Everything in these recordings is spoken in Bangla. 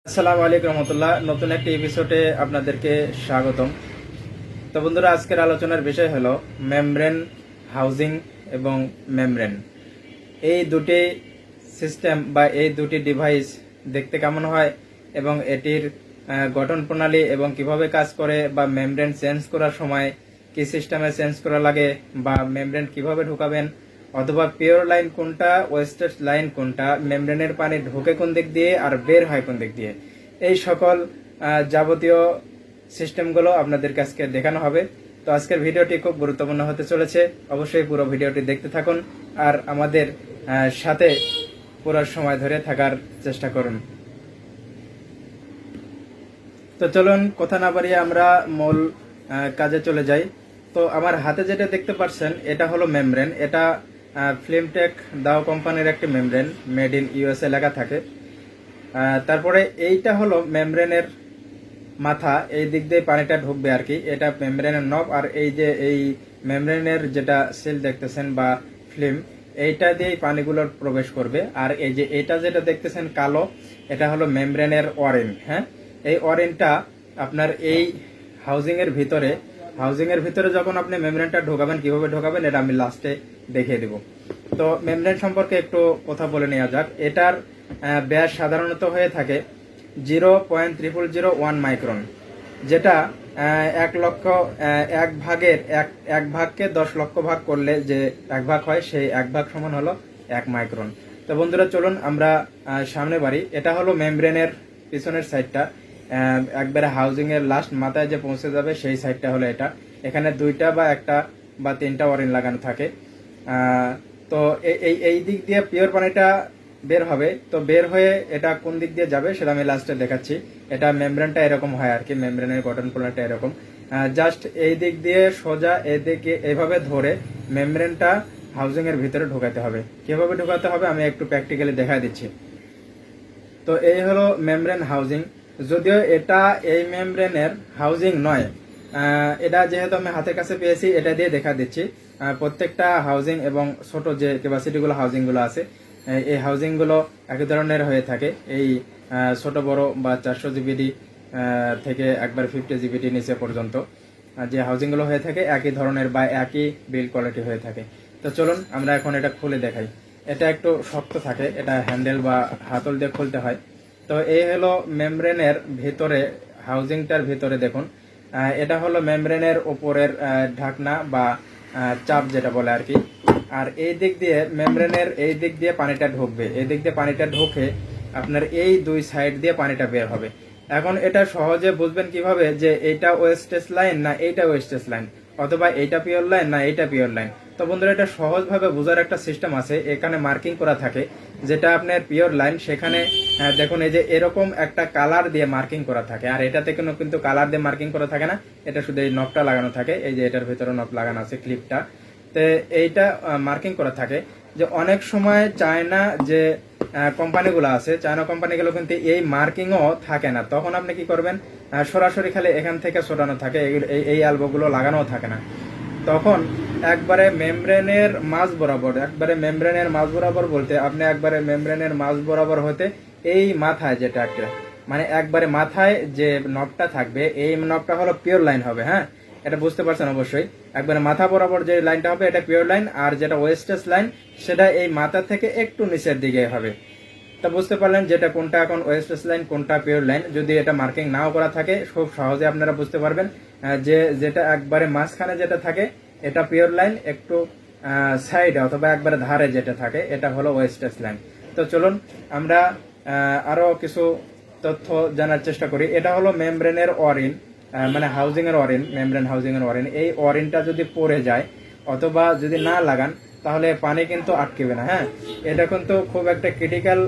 আসসালামু আলাইকুম রহমতুল্লাহ। নতুন একটি এপিসোডে আপনাদেরকে স্বাগতম। তো বন্ধুরা, আজকের আলোচনার বিষয় হলো মেমব্রেন হাউজিং এবং মেমব্রেন। এই দুটি সিস্টেম বা এই দুটি ডিভাইস দেখতে কেমন হয় এবং এটির গঠন প্রণালী এবং কিভাবে কাজ করে, বা মেমব্রেন চেঞ্জ করার সময় কি সিস্টেমে চেঞ্জ করা লাগে, বা মেমব্রেন কিভাবে ঢুকাবেন, অথবা পিওর লাইন কোনটা, ওয়েস্টেজ লাইন কোনটা, মেমব্রেনের পানি ঢোকে কোন দিক দিয়ে আর বের হয় কোন দিক দিয়ে, এই সকল যাবতীয় সিস্টেমগুলো আপনাদেরকে আজকে দেখানো হবে। তো আজকের ভিডিওটি খুব গুরুত্বপূর্ণ হতে চলেছে, অবশ্যই পুরো ভিডিওটি দেখতে থাকুন আর আমাদের সাথে পুরো সময় ধরে থাকার চেষ্টা করুন। তো চলুন কথা না বাড়িয়ে আমরা মূল কাজে চলে যাই। তো আমার হাতে যেটা দেখতে পাচ্ছেন এটা হলো মেমব্রেন। এটা ফিল্মটেক দাও কোম্পানির একটি মেমব্রেন, মেড ইন ইউএসএ লেখা থাকে। তারপরে এইটা হলো মেমব্রেনের মাথা, এই দিক দিয়ে পানিটা ঢুকবে আর কি। এটা মেমব্রেনের নব, আর এই যে এই মেমব্রেনের যেটা সিল দেখতেছেন বা ফিল্ম, এইটা দিয়েই পানিগুলোর প্রবেশ করবে। আর এই যে এটা যেটা দেখতেছেন কালো, এটা হলো মেমব্রেনের ওয়ারিং। হ্যাঁ, এই ওয়ারিংটা আপনার এই হাউজিং এর ভিতরে যখন আপনি মেমব্রেনটা ঢোকাবেন, কিভাবে ঢোকাবেন এটা আমি লাস্টে দেখিয়ে দেব। তো মেমব্রেন সম্পর্কে একটু কথা বলে নেওয়া যাক। এটার ব্যাস সাধারণত হয়ে থাকে 0.0001 মাইক্রন, যেটা এক লক্ষ এক ভাগকে 10 লক্ষ ভাগ করলে যে এক ভাগ হয়, সেই এক ভাগ সমান হলো 1 মাইক্রন। তো বন্ধুরা চলুন আমরা সামনে বাড়ি। এটা হলো মেমব্রেনের পিছনের সাইডটা, একবারে হাউজিং এর লাস্ট মাথায় যে পৌঁছে যাবে সেই সাইডটা হলো এটা। এখানে দুইটা বা একটা বা তিনটা ওয়ারিং লাগানো থাকে। তো এই দিক দিয়ে পিওর পানিটা বের হবে। তো বের হয়ে এটা কোন দিক দিয়ে যাবে সেটা আমি লাস্টে দেখাচ্ছি। এটা মেমব্রেনটা এরকম হয় আর কি, মেমব্রেনের গঠন প্রণালীটা এরকম। জাস্ট এই দিক দিয়ে সোজা এদিকে এভাবে ধরে মেমব্রেনটা হাউজিং এর ভিতরে ঢোকাতে হবে। কিভাবে ঢোকাতে হবে আমি একটু প্র্যাকটিক্যালি দেখা দিচ্ছি। তো এই হলো মেমব্রেন হাউজিং। যদিও এটা এই মেমব্রেনের হাউজিং নয়, এটা যেহেতু আমি হাতের কাছে পেয়েছি এটা দিয়ে দেখা দিচ্ছি। প্রত্যেকটা হাউজিং এবং ছোট যে ক্যাপাসিটিগুলো হাউজিংগুলো আছে, এই হাউজিংগুলো একই ধরনের হয়ে থাকে। এই ছোট বড় বা 400 জিবিডি থেকে একবার 50 জিবিডি নিচে পর্যন্ত যে হাউজিংগুলো হয়ে থাকে একই ধরনের বা একই বিল্ড কোয়ালিটি হয়ে থাকে। তো চলুন আমরা এখন এটা খুলে দেখাই। এটা একটু শক্ত থাকে, এটা হ্যান্ডেল বা হাতল দিয়ে খুলতে হয়। তো এই হলো মেমব্রেনের ভিতরে, হাউজিংটার ভিতরে দেখুন, এটা হলো মেমব্রেনের উপরের ঢাকনা বা চাপ যেটা বলে আর কি। আর এই দিক দিয়ে মেমব্রেনের এই দিক দিয়ে পানিটা ঢুকবে, এই দিক দিয়ে পানিটা ঢুকে আপনার এই দুই সাইড দিয়ে পানিটা বের হবে। এখন এটা সহজে বুঝবেন কিভাবে যে এইটা ওয়েস্টেজ লাইন না এইটা ওয়েস্টেজ লাইন, অথবা এইটা পিওর লাইন না এইটা পিওর লাইন। তো বন্ধুরা, এটা সহজভাবে বোঝার একটা সিস্টেম আছে, এখানে মার্কিং করা থাকে। যেটা আপনার পিওর লাইন সেখানে দেখুন এই যে এরকম একটা কালার দিয়ে মার্কিং করা থাকে, আর এটাতে কিন্তু কালার দিয়ে মার্কিং করা থাকে না, এটা শুধু এই নবটা লাগানো থাকে। এই যে এটার ভিতরে নব লাগানো আছে, ক্লিপটা। তো এইটা মার্কিং করা থাকে। যে অনেক সময় চায়না যে কোম্পানিগুলো আছে, চায়না কোম্পানিগুলো কিন্তু এই মার্কিংও থাকে না। তখন আপনি কি করবেন, সরাসরি খালি এখান থেকে ছোটানো থাকে, এই অ্যালবোগুলো লাগানো থাকে না। তখন একবারে মেমব্রেনের মাঝ বরাবর বলতে আপনি একবারে মেমব্রেনের মাঝ বরাবর হতে এই মাথায় যেটা একটা, মানে একবারে মাথায় যে নবটা থাকবে এই নবটা হলো পিওর লাইন হবে। হ্যাঁ, এটা বুঝতে পারছেন অবশ্যই। একবারে মাথা বরাবর যে লাইনটা হবে এটা পিওর লাইন, আর যেটা ওয়েস্টেজ লাইন সেটা এই মাথা থেকে একটু নিচের দিকে হবে। তা বুঝতে পারলেন যেটা কোনটা এখন ওয়েস্টেজ লাইন কোনটা পিওর লাইন। যদি এটা মার্কিং নাও করা থাকে খুব সহজে আপনারা বুঝতে পারবেন যে যেটা একবারে মাঝখানে যেটা থাকে এটা পিওর লাইন, একটু সাইডে অথবা একবারে ধারে যেটা থাকে এটা হলো ওয়েস্টেজ লাইন। তো চলুন আমরা আরো কিছু তথ্য জানার চেষ্টা করি। এটা হলো মেমব্রেনের ওয়ারিং, মানে হাউজিং এর ওয়ারিং, মেমব্রেন হাউজিং এর ওয়ারিং। এই ওয়ারিংটা যদি পড়ে যায় অথবা যদি না লাগান তাহলে পানি কিন্তু আটকেবে না। হ্যাঁ, এটা কিন্তু খুব একটা ক্রিটিক্যাল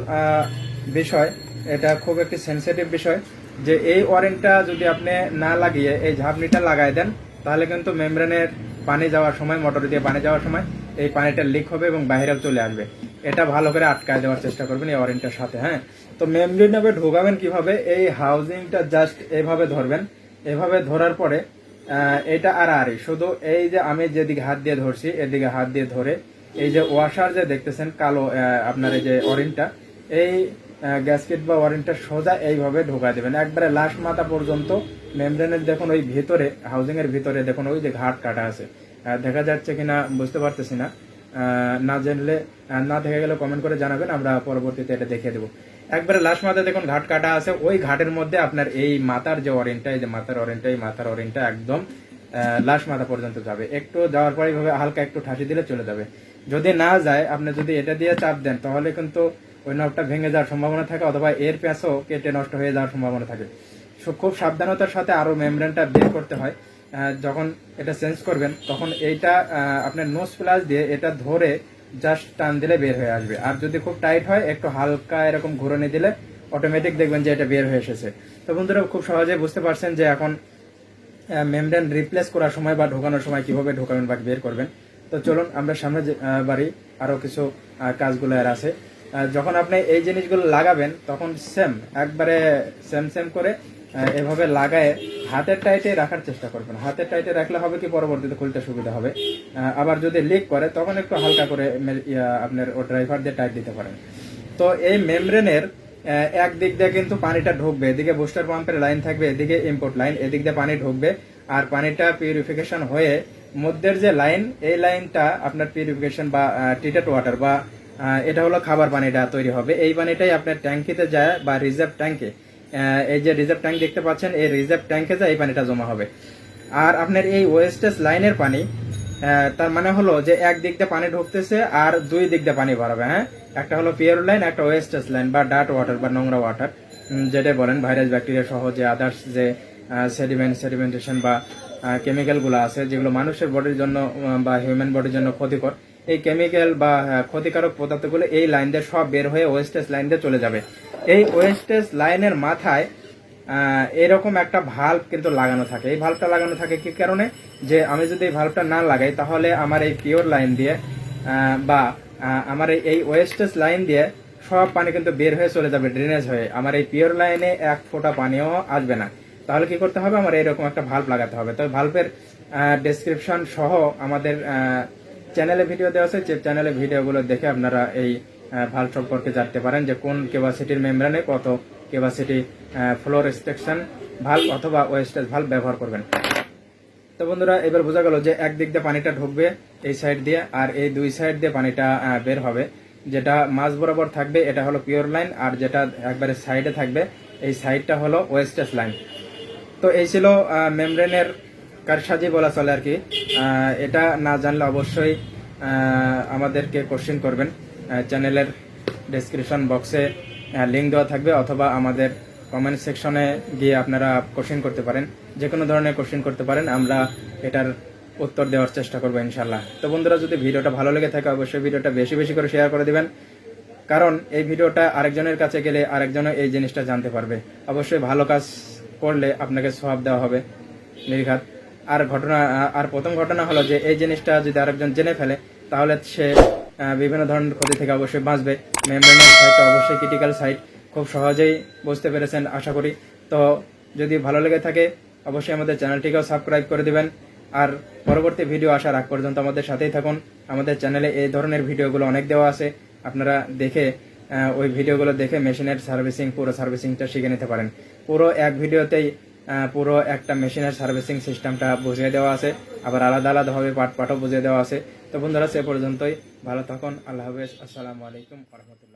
বিষয়, এটা খুব একটি সেন্সিটিভ বিষয়। যে এই ওয়ারিংটা যদি আপনি না লাগিয়ে এই ঝাপনিটা লাগাই দেন তাহলে কিন্তু মেমব্রেনের পানি যাওয়ার সময়, মোটর দিয়ে পানি যাওয়ার সময় এই পানিটা লিক হবে এবং বাইরেও চলে আসবে। এটা ভালো করে আটকায় দেওয়ার চেষ্টা করবেন এই ওয়ারিংটার সাথে। হ্যাঁ, তো মেমব্রেনে ঢোকাবেন কিভাবে, এই হাউজিংটা জাস্ট এভাবে ধরবেন। এভাবে ধরার পরে এটা আড়াআড়ি শুধু এই যে আমি যেদিকে হাত দিয়ে ধরছি এদিকে হাত দিয়ে ধরে এই যে ওয়াশার যে দেখতেছেন কালো আপনার এই যে ওয়ারিংটা, এই গ্যাসকেট বা ওয়ারেন্টটা সোজা এইভাবে ঢোকা দেবেন একবারে লাস্ট মাথা পর্যন্ত। মেমব্রেনের দেখুন ওই ভিতরে, হাউজিং এর ভিতরে দেখুন ওই যে ঘাট কাটা আছে, দেখা যাচ্ছে কিনা বুঝতে পারতেছি না, না জানলে না দেখে গেলে কমেন্ট করে জানাবেন, আমরা পরবর্তীতে এটা দেখিয়ে দেবো। একবারে লাস্ট মাথায় দেখুন ঘাট কাটা আছে, ওই ঘাটের মধ্যে আপনার এই মাথার যে ওয়ারেন্টটা, এই যে মাথার ওয়ারেন্টটা, এই মাথার ওয়ারেন্টটা একদম লাস্ট মাথা পর্যন্ত যাবে। একটু যাওয়ার পরে এইভাবে হালকা একটু ঠাসি দিলে চলে যাবে। যদি না যায়, আপনি যদি এটা দিয়ে চাপ দেন তাহলে কিন্তু ওই নবটা ভেঙে যাওয়ার সম্ভাবনা থাকে, অথবা এর প্যাঁচও কেটে নষ্ট হয়ে যাওয়ার সম্ভাবনা থাকে। খুব সাবধানতার সাথে আরো মেমব্রেনটা বের করতে হয়। যখন এটা চেঞ্জ করবেন তখন এইটা আপনার নোজ প্লাস দিয়ে এটা ধরে জাস্ট টান দিলে বের হয়ে আসবে। আর যদি খুব টাইট হয়, একটু হালকা এরকম ঘুরনে দিলে অটোমেটিক দেখবেন যে এটা বের হয়ে এসেছে। তো বন্ধুরা খুব সহজে বুঝতে পারছেন যে এখন মেমব্রেন রিপ্লেস করার সময় বা ঢোকানোর সময় কিভাবে ঢোকাবেন বা বের করবেন। তো চলুন আমরা সামনে বাড়ি, আরো কিছু কাজগুলো এর আছে। যখন আপনি এই জিনিসগুলো লাগাবেন তখন একবারে সেম করে এভাবে লাগায় হাতের টাইটে রাখার চেষ্টা করবেন। হাতের টাইটে রাখলে হবে কি, পরবর্তীতে খুলতে সুবিধা হবে। আবার যদি লিক করে তখন একটু হালকা করে আপনার ও ড্রাইভার দিয়ে টাইট দিতে পারেন। তো এই মেমব্রেনের এক দিক দিয়ে কিন্তু পানিটা ঢুকবে, এদিকে বুস্টার পাম্পের লাইন থাকবে, এদিকে ইম্পোর্ট লাইন, এদিক দিয়ে পানি ঢুকবে। আর পানিটা পিউরিফিকেশন হয়ে মধ্যের যে লাইন, এই লাইনটা আপনার পিউরিফিকেশন বা ট্রিটেড ওয়াটার বা এটা হলো খাবার পানিটা তৈরি হবে। এই পানিটাই আপনার ট্যাঙ্কিতে যায় বা রিজার্ভ ট্যাঙ্কে, এই যে রিজার্ভ ট্যাঙ্ক দেখতে পাচ্ছেন, এই রিজার্ভ ট্যাঙ্কে যায় এই পানিটা জমা হবে। আর আপনার এই ওয়েস্টেজ লাইনের পানি, তার মানে হলো যে এক দিক দিয়ে পানি ঢুকতেছে আর দুই দিক দিয়ে পানি বাড়াবে। হ্যাঁ, একটা হলো পিওর লাইন, একটা ওয়েস্টেজ লাইন বা ডার্ট ওয়াটার বা নোংরা ওয়াটার, যেটা বলেন ভাইরাস ব্যাকটেরিয়া সহ যে আদার্স যে সেডিমেন্টেশন বা কেমিক্যাল গুলো আছে, যেগুলো মানুষের বডির জন্য বা হিউম্যান বডির জন্য ক্ষতিকর, এই কেমিক্যাল বা ক্ষতিকারক পদার্থগুলো এই লাইন দিয়ে সব বের হয়ে ওয়েস্টেজ লাইন দিয়ে চলে যাবে। এই ওয়েস্টেজ লাইনের মাথায় এরকম একটা ভাল্ব কিন্তু লাগানো থাকে। এই ভাল্বটা লাগানো থাকে কি কারণে, যে আমি যদি এই ভাল্বটা না লাগাই তাহলে আমার এই পিওর লাইন দিয়ে বা আমার এই ওয়েস্টেজ লাইন দিয়ে সব পানি কিন্তু বের হয়ে চলে যাবে ড্রেনেজ হয়ে, আমার এই পিওর লাইনে এক ফোঁটা পানিও আসবে না। তাহলে কি করতে হবে, আমার এরকম একটা ভাল্ব লাগাতে হবে। তো ভাল্বের ডেসক্রিপশন সহ আমাদের চ্যানেলে ভিডিও দেওয়া আছে, যে চ্যানেলে ভিডিওগুলো দেখে আপনারা এই ভাল্ব সম্পর্কে জানতে পারেন যে কোন ক্যাপাসিটির মেমব্রেনে কত ক্যাপাসিটি ফ্লো রেস্ট্রিকশন ভাল্ব অথবা ওয়েস্টেজ ভাল্ব ব্যবহার করবেন। তো বন্ধুরা এবার বোঝা গেল যে একদিক দিয়ে পানিটা ঢুকবে এই সাইড দিয়ে, আর এই দুই সাইড দিয়ে পানিটা বের হবে। যেটা মাঝ বরাবর থাকবে এটা হলো পিওর লাইন, আর যেটা একবারে সাইডে থাকবে এই সাইডটা হলো ওয়েস্টেজ লাইন। তো এই ছিল মেমব্রেনের কারসাজি বলা চলে আর কি। এটা না জানলে অবশ্যই আমাদেরকে কোশ্চেন করবেন। চ্যানেলের ডেসক্রিপশন বক্সে লিঙ্ক দেওয়া থাকবে, অথবা আমাদের কমেন্ট সেকশনে গিয়ে আপনারা কোশ্চেন করতে পারেন, যে কোনো ধরনের কোশ্চেন করতে পারেন, আমরা এটার উত্তর দেওয়ার চেষ্টা করবো ইনশাল্লাহ। তো বন্ধুরা যদি ভিডিওটা ভালো লেগে থাকে অবশ্যই ভিডিওটা বেশি বেশি করে শেয়ার করে দিবেন, কারণ এই ভিডিওটা আরেকজনের কাছে গেলে আরেকজনও এই জিনিসটা জানতে পারবে। অবশ্যই ভালো কাজ করলে আপনাকে সওয়াব দেওয়া হবে নির্ঘাত। আর প্রথম ঘটনা হলো যে এই জিনিসটা যদি আরেকজন জেনে ফেলে তাহলে সে বিভিন্ন ধরনের ক্ষতি থেকে অবশ্যই বাঁচবে। মেমব্রেনের সাইটটা অবশ্যই ক্রিটিক্যাল সাইট, খুব সহজেই বুঝতে পেরেছেন আশা করি। তো যদি ভালো লেগে থাকে অবশ্যই আমাদের চ্যানেলটিকেও সাবস্ক্রাইব করে দিবেন, আর পরবর্তী ভিডিও আসার আগ পর্যন্ত আমাদের সাথেই থাকুন। আমাদের চ্যানেলে এই ধরনের ভিডিওগুলো অনেক দেওয়া আছে, আপনারা দেখে ওই ভিডিওগুলো দেখে মেশিনের সার্ভিসিং, পুরো সার্ভিসিংটা শিখে নিতে পারেন। পুরো এক ভিডিওতেই পুরো একটা মেশিনের সার্ভিসিং সিস্টেমটা বুঝিয়ে দেওয়া আছে, আবার আলাদা আলাদাভাবে পার্টও বুঝিয়ে দেওয়া আছে। তো বন্ধুরা সে পর্যন্তই, ভালো থাকুন, আল্লাহ হাফেজ, আসসালামু আলাইকুম ওয়া রাহমাতুল্লাহ।